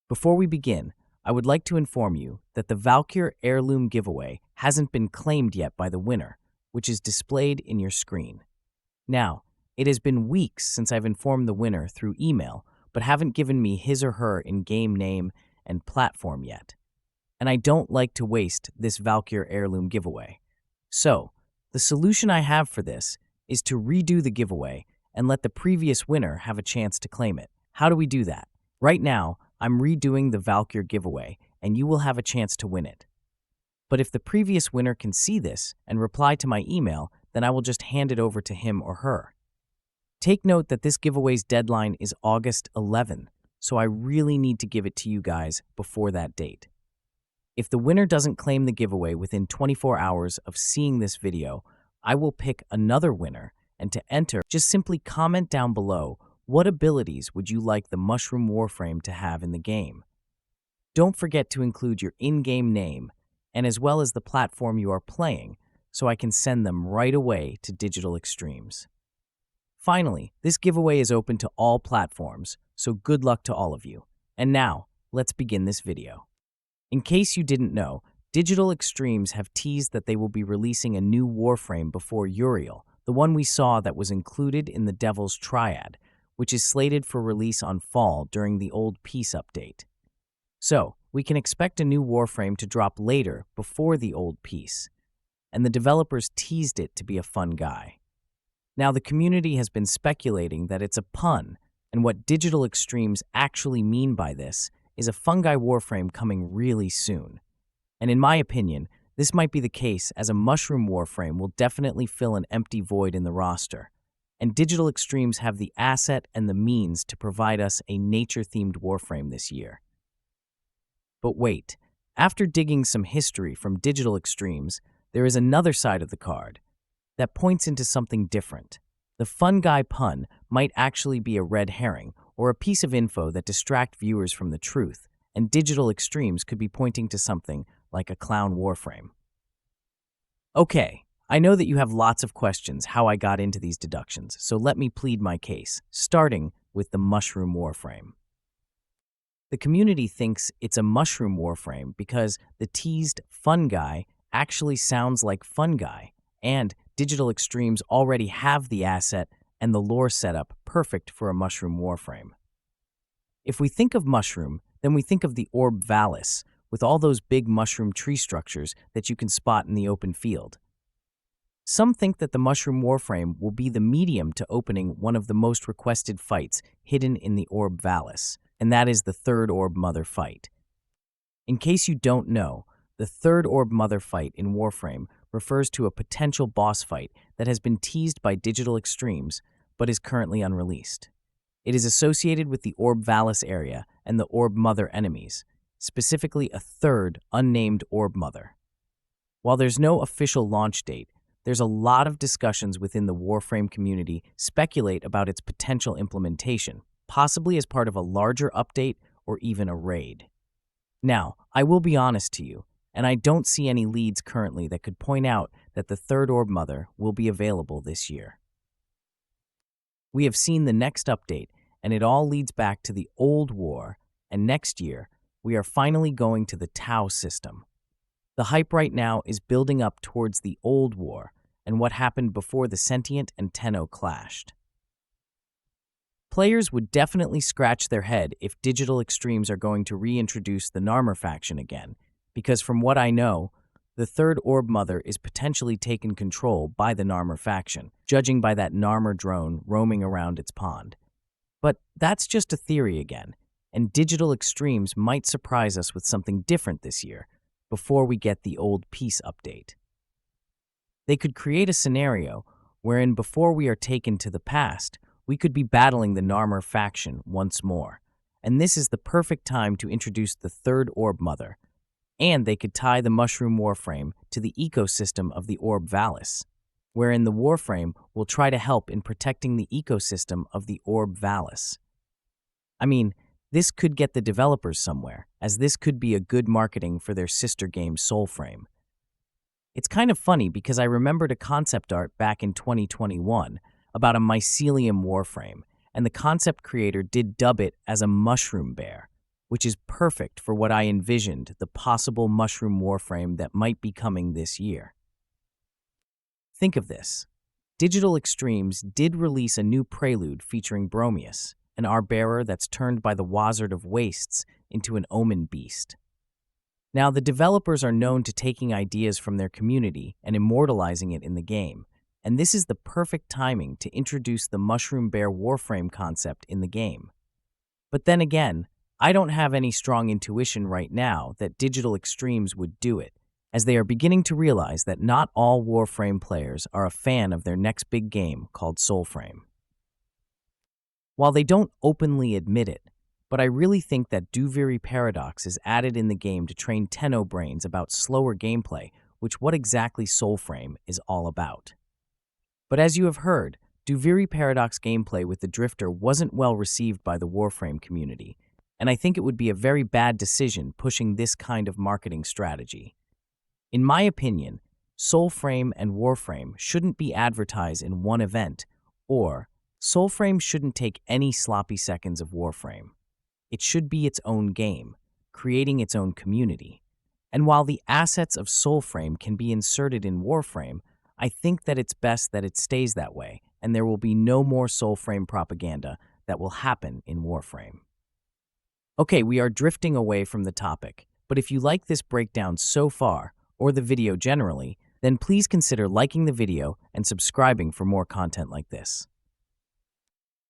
Before we begin, I would like to inform you that the Valkyr Heirloom giveaway hasn't been claimed yet by the winner, which is displayed in your screen. Now, it has been weeks since I've informed the winner through email, but haven't given me his or her in-game name and platform yet. And I don't like to waste this Valkyr Heirloom giveaway. So, the solution I have for this is to redo the giveaway and let the previous winner have a chance to claim it. How do we do that? Right now, I'm redoing the Valkyr giveaway, and you will have a chance to win it. But if the previous winner can see this and reply to my email, then I will just hand it over to him or her. Take note that this giveaway's deadline is August 11th, so I really need to give it to you guys before that date. If the winner doesn't claim the giveaway within 24 hours of seeing this video, I will pick another winner, and to enter, just simply comment down below what abilities would you like the Mushroom Warframe to have in the game. Don't forget to include your in-game name, and as well as the platform you are playing, so I can send them right away to Digital Extremes. Finally, this giveaway is open to all platforms, so good luck to all of you. And now, let's begin this video. In case you didn't know, Digital Extremes have teased that they will be releasing a new Warframe before Uriel, the one we saw that was included in the Devil's Triad, which is slated for release on fall during the Old Peace update. So, we can expect a new Warframe to drop later before the Old Peace, and the developers teased it to be a fun guy. Now, the community has been speculating that it's a pun, and what Digital Extremes actually mean by this is a fungi Warframe coming really soon. And in my opinion, this might be the case, as a Mushroom Warframe will definitely fill an empty void in the roster, and Digital Extremes have the asset and the means to provide us a nature-themed Warframe this year. But wait, after digging some history from Digital Extremes, there is another side of the card that points into something different. The fun guy pun might actually be a red herring or a piece of info that distract viewers from the truth, and Digital Extremes could be pointing to something like a clown Warframe. Okay, I know that you have lots of questions how I got into these deductions, so let me plead my case, starting with the Mushroom Warframe. The community thinks it's a Mushroom Warframe because the teased fun guy actually sounds like fun guy, and Digital Extremes already have the asset and the lore setup perfect for a Mushroom Warframe. If we think of mushroom, then we think of the Orb Vallis, with all those big mushroom tree structures that you can spot in the open field. Some think that the Mushroom Warframe will be the medium to opening one of the most requested fights hidden in the Orb Vallis, and that is the Third Orb Mother fight. In case you don't know, the Third Orb Mother fight in Warframe refers to a potential boss fight that has been teased by Digital Extremes but is currently unreleased. It is associated with the Orb Vallis area and the Orb Mother enemies, specifically a third unnamed Orb Mother. While there's no official launch date, there's a lot of discussions within the Warframe community speculate about its potential implementation, possibly as part of a larger update or even a raid. Now, I will be honest to you, and I don't see any leads currently that could point out that the Third Orb Mother will be available this year. We have seen the next update, and it all leads back to the old war, and next year, we are finally going to the Tau system. The hype right now is building up towards the old war and what happened before the Sentient and Tenno clashed. Players would definitely scratch their head if Digital Extremes are going to reintroduce the Narmer faction again, because from what I know, the Third Orb Mother is potentially taken control by the Narmer faction, judging by that Narmer drone roaming around its pond. But that's just a theory again, and Digital Extremes might surprise us with something different this year, before we get the Old Peace update. They could create a scenario wherein before we are taken to the past, we could be battling the Narmer faction once more, and this is the perfect time to introduce the Third Orb Mother, and they could tie the Mushroom Warframe to the ecosystem of the Orb Vallis, wherein the Warframe will try to help in protecting the ecosystem of the Orb Vallis. I mean, this could get the developers somewhere, as this could be a good marketing for their sister game Soulframe. It's kind of funny because I remembered a concept art back in 2021 about a mycelium Warframe, and the concept creator did dub it as a mushroom bear. which is perfect for what I envisioned the possible mushroom warframe that might be coming this year. Think of this. Digital Extremes did release a new prelude featuring Bromius, an Arbearer that's turned by the Wazard of Wastes into an Omen beast. Now, the developers are known to taking ideas from their community and immortalizing it in the game, and this is the perfect timing to introduce the Mushroom Bear Warframe concept in the game. But then again, I don't have any strong intuition right now that Digital Extremes would do it, as they are beginning to realize that not all Warframe players are a fan of their next big game called Soulframe. While they don't openly admit it, but I really think that Duviri Paradox is added in the game to train Tenno brains about slower gameplay, which what exactly Soulframe is all about. But as you have heard, Duviri Paradox gameplay with the Drifter wasn't well received by the Warframe community, and I think it would be a very bad decision pushing this kind of marketing strategy. In my opinion, Soulframe and Warframe shouldn't be advertised in one event, or Soulframe shouldn't take any sloppy seconds of Warframe. It should be its own game, creating its own community. And while the assets of Soulframe can be inserted in Warframe, I think that it's best that it stays that way, and there will be no more Soulframe propaganda that will happen in Warframe. Okay, we are drifting away from the topic, but if you like this breakdown so far, or the video generally, then please consider liking the video and subscribing for more content like this.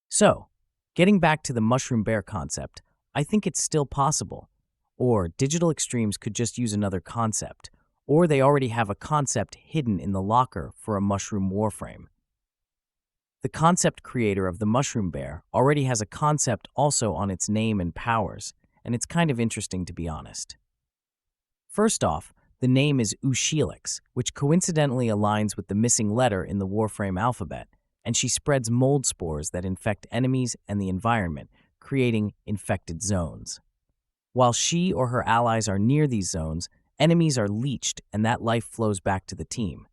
So, getting back to the Mushroom Bear concept, I think it's still possible. Or Digital Extremes could just use another concept, or they already have a concept hidden in the locker for a Mushroom Warframe. The concept creator of the Mushroom Bear already has a concept also on its name and powers, and it's kind of interesting to be honest. First off, the name is Ushelix, which coincidentally aligns with the missing letter in the Warframe alphabet, and she spreads mold spores that infect enemies and the environment, creating infected zones. While she or her allies are near these zones, enemies are leached and that life flows back to the team.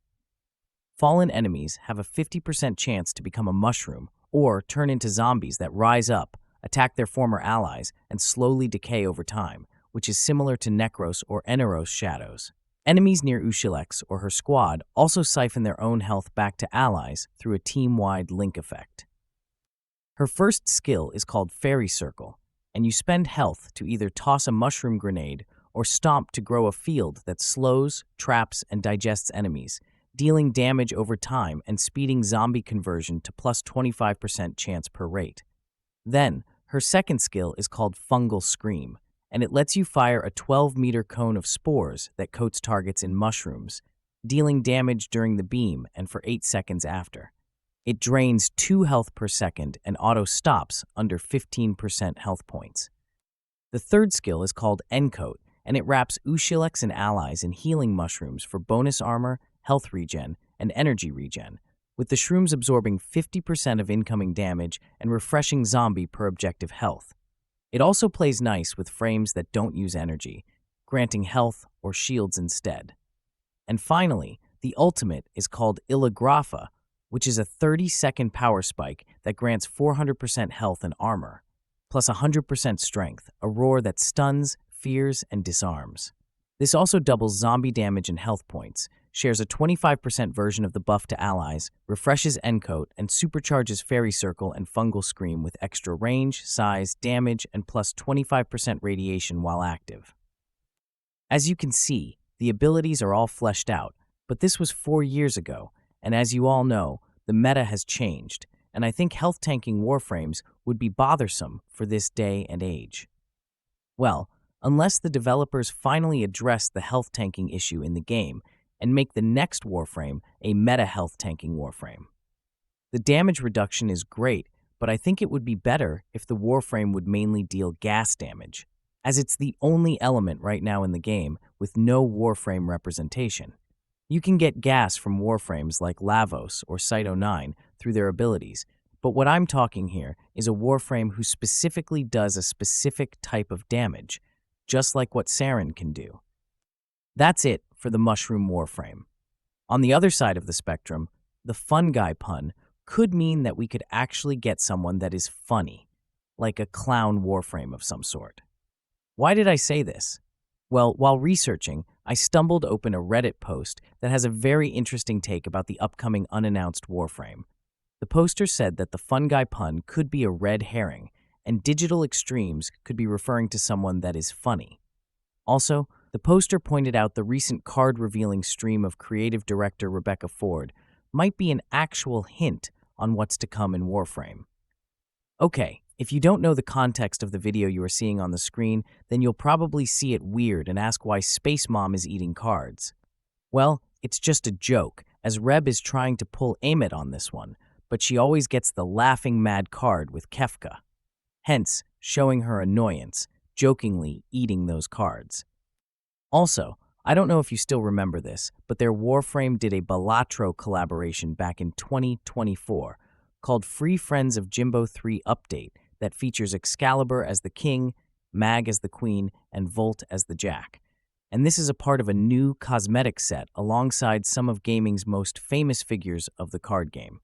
Fallen enemies have a 50% chance to become a mushroom or turn into zombies that rise up, attack their former allies, and slowly decay over time, which is similar to Necros or Eneros shadows. Enemies near Ushelix or her squad also siphon their own health back to allies through a team-wide link effect. Her first skill is called Fairy Circle, and you spend health to either toss a mushroom grenade or stomp to grow a field that slows, traps, and digests enemies, dealing damage over time and speeding zombie conversion to plus 25% chance per rate. Then, her second skill is called Fungal Scream, and it lets you fire a 12-meter cone of spores that coats targets in mushrooms, dealing damage during the beam and for 8 seconds after. It drains 2 health per second and auto-stops under 15% health points. The third skill is called Encoat, and it wraps Ushelix and allies in healing mushrooms for bonus armor, health regen, and energy regen, with the shrooms absorbing 50% of incoming damage and refreshing zombie per objective health. It also plays nice with frames that don't use energy, granting health or shields instead. And finally, the ultimate is called Illagrafa, which is a 30-second power spike that grants 400% health and armor, plus 100% strength, a roar that stuns, fears, and disarms. This also doubles zombie damage and health points, shares a 25% version of the buff to allies, refreshes Encoat, and supercharges Fairy Circle and Fungal Scream with extra range, size, damage, and plus 25% radiation while active. As you can see, the abilities are all fleshed out, but this was 4 years ago, and as you all know, the meta has changed, and I think health tanking Warframes would be bothersome for this day and age. Well, unless the developers finally address the health tanking issue in the game and make the next Warframe a meta health tanking Warframe. The damage reduction is great, but I think it would be better if the Warframe would mainly deal gas damage, as it's the only element right now in the game with no Warframe representation. You can get gas from Warframes like Lavos or Cyto9 through their abilities, but what I'm talking here is a Warframe who specifically does a specific type of damage, just like what Saren can do. That's it for the Mushroom Warframe. On the other side of the spectrum, the fun guy pun could mean that we could actually get someone that is funny, like a clown Warframe of some sort. Why did I say this? Well, while researching, I stumbled open a Reddit post that has a very interesting take about the upcoming unannounced Warframe. The poster said that the fun guy pun could be a red herring, and digital extremes could be referring to someone that is funny. Also, the poster pointed out the recent card revealing stream of creative director Rebecca Ford might be an actual hint on what's to come in Warframe. Okay, if you don't know the context of the video you are seeing on the screen, then you'll probably see it weird and ask why Space Mom is eating cards. Well, it's just a joke, as Reb is trying to pull Amit on this one, but she always gets the laughing mad card with Kefka, hence showing her annoyance, jokingly eating those cards. Also, I don't know if you still remember this, but their Warframe did a Balatro collaboration back in 2024 called Free Friends of Jimbo 3 Update that features Excalibur as the king, Mag as the queen, and Volt as the jack. And this is a part of a new cosmetic set alongside some of gaming's most famous figures of the card game.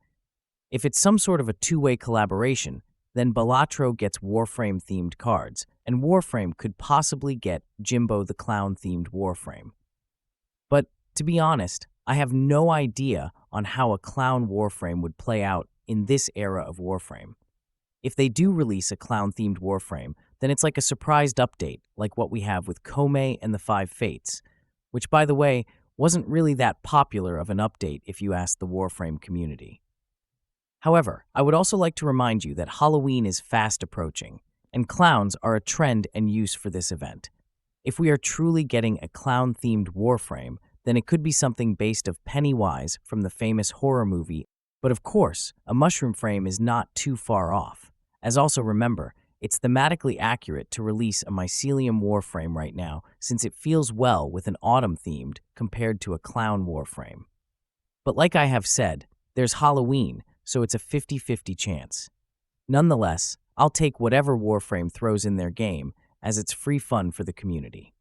If it's some sort of a two-way collaboration, then Balatro gets Warframe-themed cards, and Warframe could possibly get Jimbo the Clown-themed Warframe. But to be honest, I have no idea on how a clown Warframe would play out in this era of Warframe. If they do release a clown-themed Warframe, then it's like a surprised update, like what we have with Kome and the Five Fates, which, by the way, wasn't really that popular of an update if you ask the Warframe community. However, I would also like to remind you that Halloween is fast approaching, and clowns are a trend and use for this event. If we are truly getting a clown-themed Warframe, then it could be something based of Pennywise from the famous horror movie, but of course, a mushroom frame is not too far off. As also remember, it's thematically accurate to release a mycelium Warframe right now since it feels well with an autumn-themed compared to a clown Warframe. But like I have said, there's Halloween, so it's a 50-50 chance. Nonetheless, I'll take whatever Warframe throws in their game, as it's free fun for the community.